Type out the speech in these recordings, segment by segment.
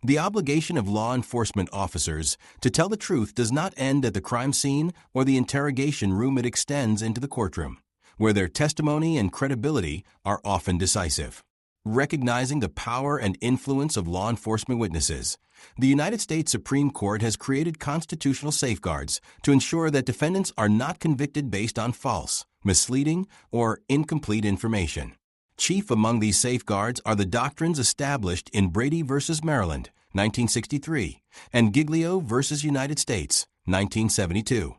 The obligation of law enforcement officers to tell the truth does not end at the crime scene or the interrogation room. It extends into the courtroom, where their testimony and credibility are often decisive. Recognizing the power and influence of law enforcement witnesses, the United States Supreme Court has created constitutional safeguards to ensure that defendants are not convicted based on false, misleading, or incomplete information. Chief among these safeguards are the doctrines established in Brady v. Maryland, 1963, and Giglio v. United States, 1972.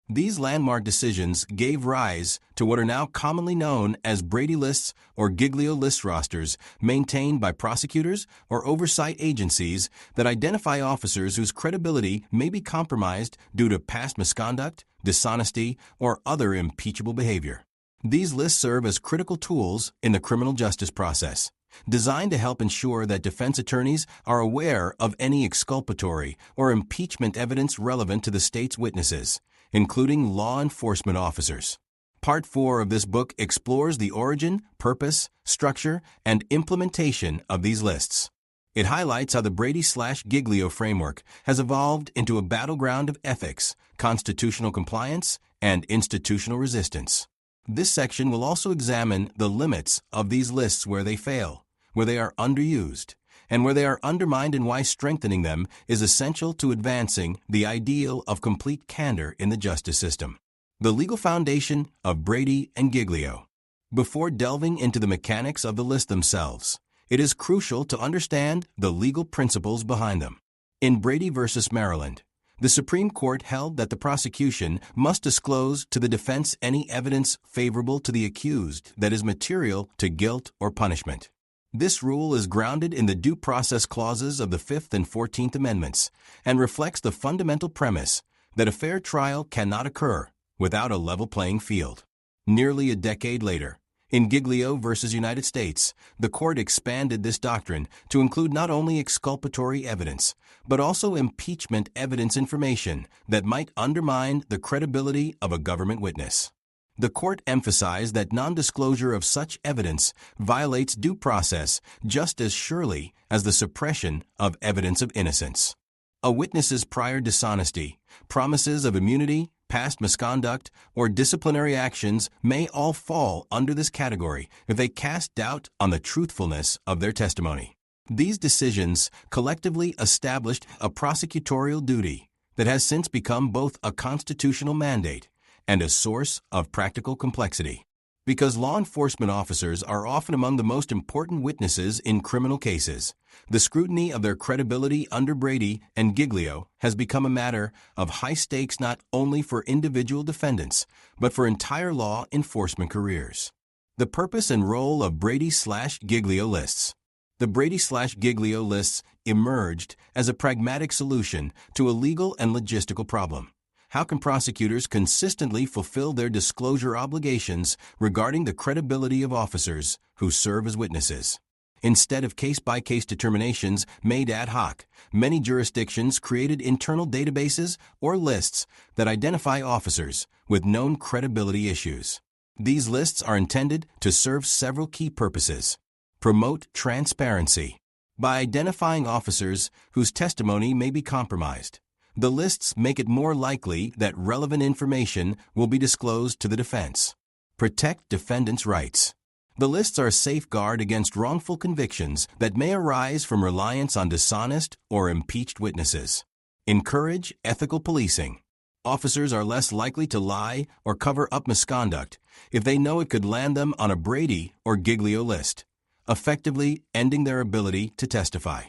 These landmark decisions gave rise to what are now commonly known as Brady lists or Giglio list rosters maintained by prosecutors or oversight agencies that identify officers whose credibility may be compromised due to past misconduct, dishonesty, or other impeachable behavior. These lists serve as critical tools in the criminal justice process, designed to help ensure that defense attorneys are aware of any exculpatory or impeachment evidence relevant to the state's witnesses, including law enforcement officers. Part 4 of this book explores the origin, purpose, structure, and implementation of these lists. It highlights how the Brady/Giglio framework has evolved into a battleground of ethics, constitutional compliance, and institutional resistance. This section will also examine the limits of these lists, where they fail, where they are underused, and where they are undermined, and why strengthening them is essential to advancing the ideal of complete candor in the justice system. The legal foundation of Brady and Giglio. Before delving into the mechanics of the list themselves, it is crucial to understand the legal principles behind them. In Brady v. Maryland, the Supreme Court held that the prosecution must disclose to the defense any evidence favorable to the accused that is material to guilt or punishment. This rule is grounded in the due process clauses of the 5th and 14th Amendments and reflects the fundamental premise that a fair trial cannot occur without a level playing field. Nearly a decade later, in Giglio v. United States, the court expanded this doctrine to include not only exculpatory evidence, but also impeachment evidence information that might undermine the credibility of a government witness. The court emphasized that non-disclosure of such evidence violates due process just as surely as the suppression of evidence of innocence. A witness's prior dishonesty, promises of immunity, past misconduct, or disciplinary actions may all fall under this category if they cast doubt on the truthfulness of their testimony. These decisions collectively established a prosecutorial duty that has since become both a constitutional mandate and a source of practical complexity. Because law enforcement officers are often among the most important witnesses in criminal cases, the scrutiny of their credibility under Brady and Giglio has become a matter of high stakes not only for individual defendants, but for entire law enforcement careers. The purpose and role of Brady/Giglio lists. The Brady/Giglio lists emerged as a pragmatic solution to a legal and logistical problem. How can prosecutors consistently fulfill their disclosure obligations regarding the credibility of officers who serve as witnesses? Instead of case-by-case determinations made ad hoc, many jurisdictions created internal databases or lists that identify officers with known credibility issues. These lists are intended to serve several key purposes. Promote transparency. By identifying officers whose testimony may be compromised, the lists make it more likely that relevant information will be disclosed to the defense. Protect defendants' rights. The lists are a safeguard against wrongful convictions that may arise from reliance on dishonest or impeached witnesses. Encourage ethical policing. Officers are less likely to lie or cover up misconduct if they know it could land them on a Brady or Giglio list, effectively ending their ability to testify.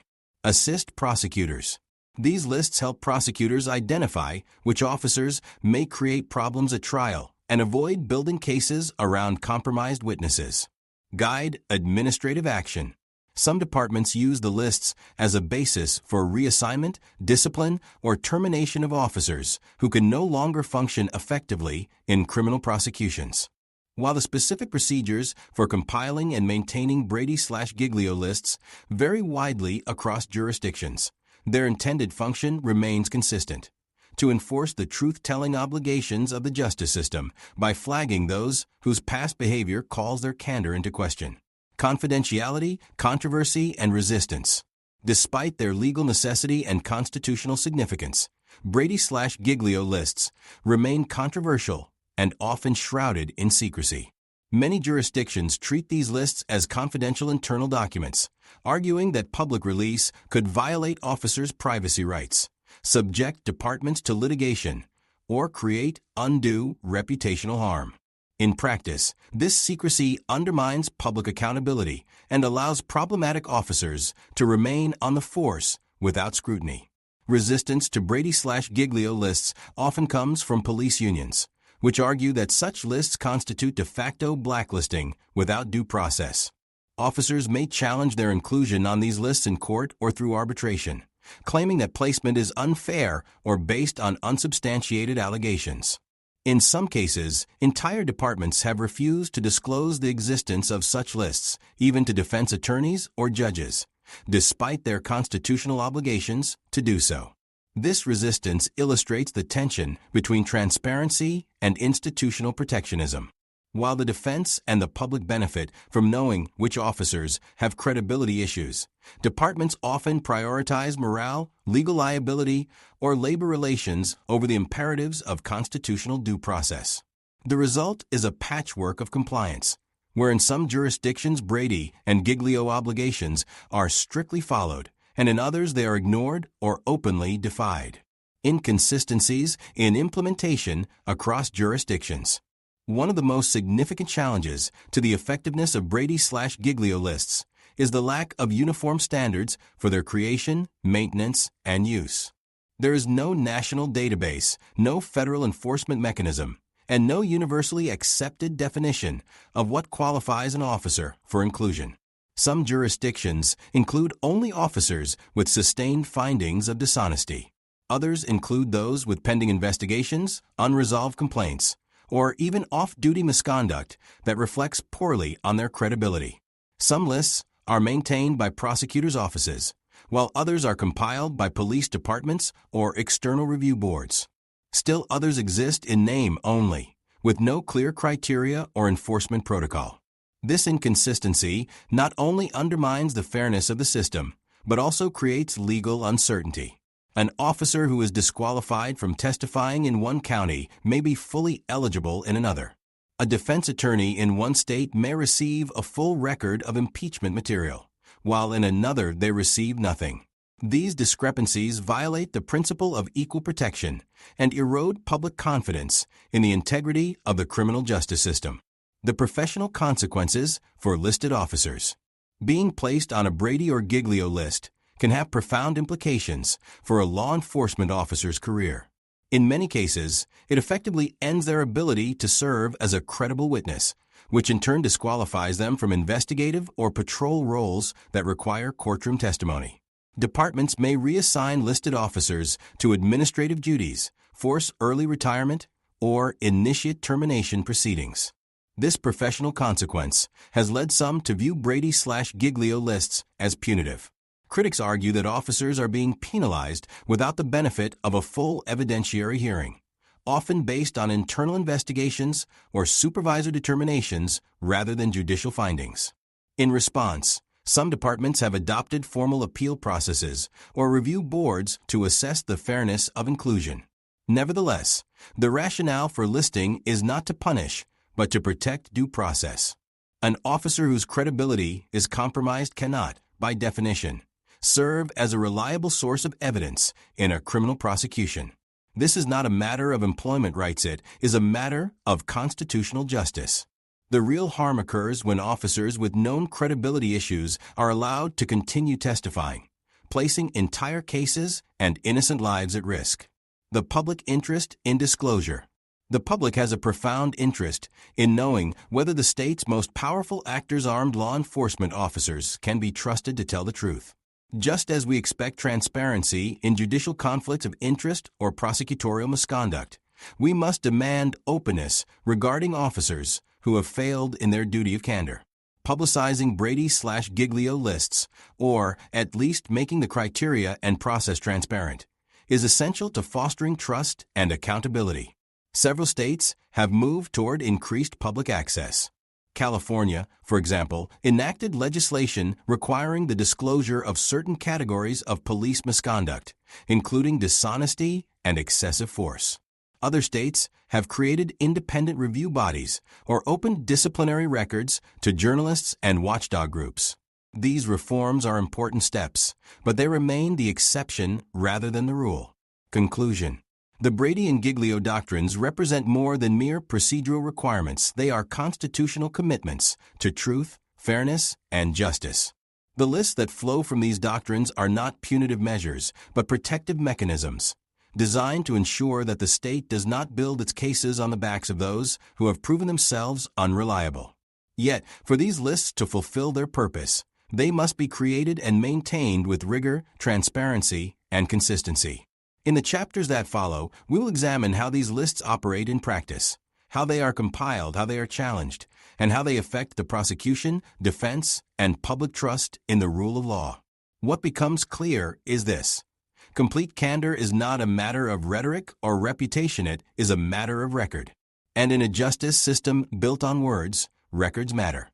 Assist prosecutors. These lists help prosecutors identify which officers may create problems at trial and avoid building cases around compromised witnesses. Guide administrative action. Some departments use the lists as a basis for reassignment, discipline, or termination of officers who can no longer function effectively in criminal prosecutions. While the specific procedures for compiling and maintaining Brady/Giglio lists vary widely across jurisdictions, their intended function remains consistent: to enforce the truth-telling obligations of the justice system by flagging those whose past behavior calls their candor into question. Confidentiality, controversy, and resistance. Despite their legal necessity and constitutional significance, Brady/Giglio lists remain controversial and often shrouded in secrecy. Many jurisdictions treat these lists as confidential internal documents, arguing that public release could violate officers' privacy rights, subject departments to litigation, or create undue reputational harm. In practice, this secrecy undermines public accountability and allows problematic officers to remain on the force without scrutiny. Resistance to Brady/Giglio lists often comes from police unions, which argue that such lists constitute de facto blacklisting without due process. Officers may challenge their inclusion on these lists in court or through arbitration, claiming that placement is unfair or based on unsubstantiated allegations. In some cases, entire departments have refused to disclose the existence of such lists, even to defense attorneys or judges, despite their constitutional obligations to do so. This resistance illustrates the tension between transparency and institutional protectionism. While the defense and the public benefit from knowing which officers have credibility issues, departments often prioritize morale, legal liability, or labor relations over the imperatives of constitutional due process. The result is a patchwork of compliance, where in some jurisdictions Brady and Giglio obligations are strictly followed, and in others they are ignored or openly defied. Inconsistencies in implementation across jurisdictions. One of the most significant challenges to the effectiveness of Brady/Giglio lists is the lack of uniform standards for their creation, maintenance, and use. There is no national database, no federal enforcement mechanism, and no universally accepted definition of what qualifies an officer for inclusion. Some jurisdictions include only officers with sustained findings of dishonesty. Others include those with pending investigations, unresolved complaints, or even off-duty misconduct that reflects poorly on their credibility. Some lists are maintained by prosecutors' offices, while others are compiled by police departments or external review boards. Still others exist in name only, with no clear criteria or enforcement protocol. This inconsistency not only undermines the fairness of the system, but also creates legal uncertainty. An officer who is disqualified from testifying in one county may be fully eligible in another. A defense attorney in one state may receive a full record of impeachment material, while in another they receive nothing. These discrepancies violate the principle of equal protection and erode public confidence in the integrity of the criminal justice system. The professional consequences for listed officers. Being placed on a Brady or Giglio list can have profound implications for a law enforcement officer's career. In many cases, it effectively ends their ability to serve as a credible witness, which in turn disqualifies them from investigative or patrol roles that require courtroom testimony. Departments may reassign listed officers to administrative duties, force early retirement, or initiate termination proceedings. This professional consequence has led some to view Brady/Giglio lists as punitive. Critics argue that officers are being penalized without the benefit of a full evidentiary hearing, often based on internal investigations or supervisor determinations rather than judicial findings. In response, some departments have adopted formal appeal processes or review boards to assess the fairness of inclusion. Nevertheless, the rationale for listing is not to punish, but to protect due process. An officer whose credibility is compromised cannot, by definition, serve as a reliable source of evidence in a criminal prosecution. This is not a matter of employment rights, it is a matter of constitutional justice. The real harm occurs when officers with known credibility issues are allowed to continue testifying, placing entire cases and innocent lives at risk. The public interest in disclosure. The public has a profound interest in knowing whether the state's most powerful actors, armed law enforcement officers, can be trusted to tell the truth. Just as we expect transparency in judicial conflicts of interest or prosecutorial misconduct, we must demand openness regarding officers who have failed in their duty of candor. Publicizing Brady/Giglio lists, or at least making the criteria and process transparent, is essential to fostering trust and accountability. Several states have moved toward increased public access. California, for example, enacted legislation requiring the disclosure of certain categories of police misconduct, including dishonesty and excessive force. Other states have created independent review bodies or opened disciplinary records to journalists and watchdog groups. These reforms are important steps, but they remain the exception rather than the rule. Conclusion. The Brady and Giglio doctrines represent more than mere procedural requirements. They are constitutional commitments to truth, fairness, and justice. The lists that flow from these doctrines are not punitive measures, but protective mechanisms, designed to ensure that the state does not build its cases on the backs of those who have proven themselves unreliable. Yet, for these lists to fulfill their purpose, they must be created and maintained with rigor, transparency, and consistency. In the chapters that follow, we will examine how these lists operate in practice, how they are compiled, how they are challenged, and how they affect the prosecution, defense, and public trust in the rule of law. What becomes clear is this: complete candor is not a matter of rhetoric or reputation, it is a matter of record. And in a justice system built on words, records matter.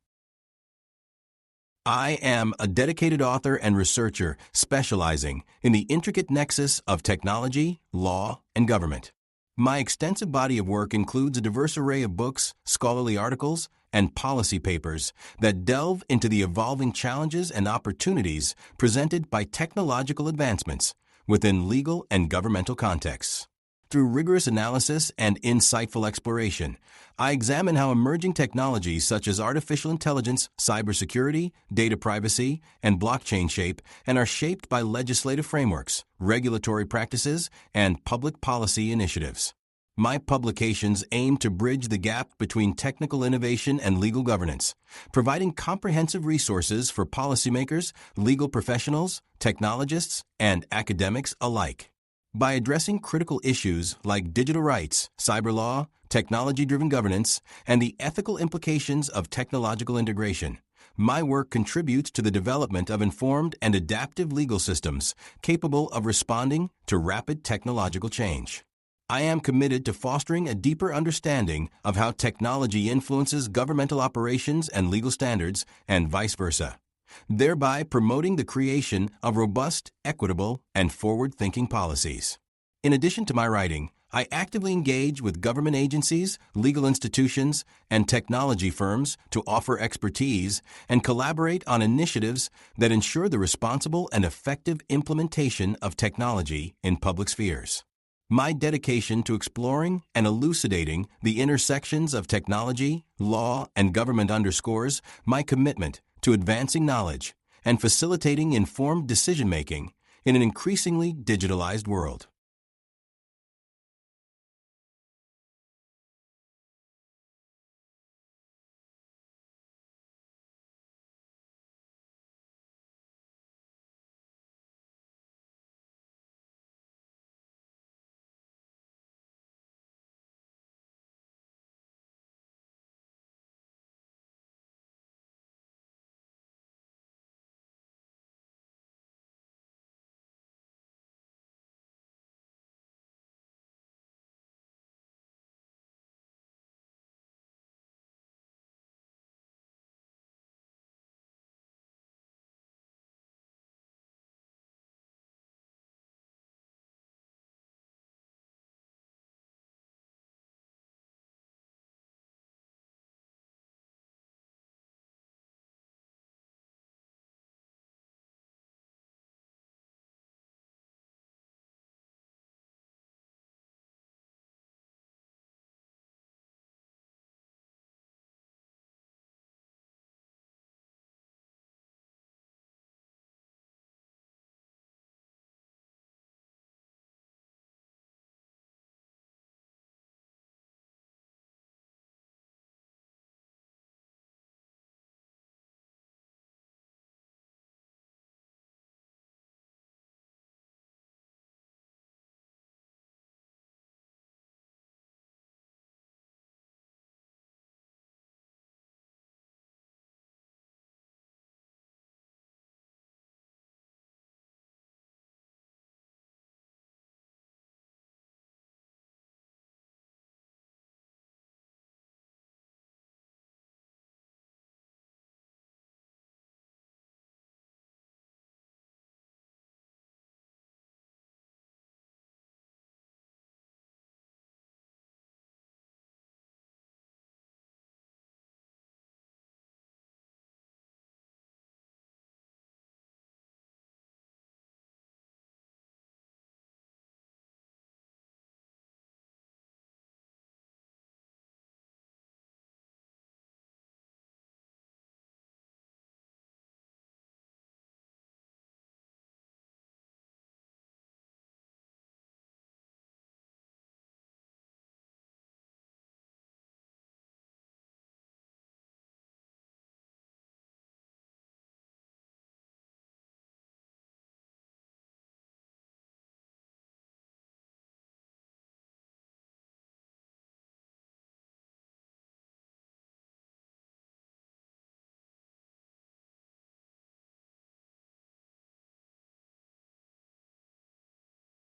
I am a dedicated author and researcher specializing in the intricate nexus of technology, law, and government. My extensive body of work includes a diverse array of books, scholarly articles, and policy papers that delve into the evolving challenges and opportunities presented by technological advancements within legal and governmental contexts. Through rigorous analysis and insightful exploration, I examine how emerging technologies such as artificial intelligence, cybersecurity, data privacy, and blockchain shape and are shaped by legislative frameworks, regulatory practices, and public policy initiatives. My publications aim to bridge the gap between technical innovation and legal governance, providing comprehensive resources for policymakers, legal professionals, technologists, and academics alike. By addressing critical issues like digital rights, cyber law, technology-driven governance, and the ethical implications of technological integration, my work contributes to the development of informed and adaptive legal systems capable of responding to rapid technological change. I am committed to fostering a deeper understanding of how technology influences governmental operations and legal standards, and vice versa, thereby promoting the creation of robust, equitable, and forward-thinking policies. In addition to my writing, I actively engage with government agencies, legal institutions, and technology firms to offer expertise and collaborate on initiatives that ensure the responsible and effective implementation of technology in public spheres. My dedication to exploring and elucidating the intersections of technology, law, and government underscores my commitment to advancing knowledge and facilitating informed decision-making in an increasingly digitalized world.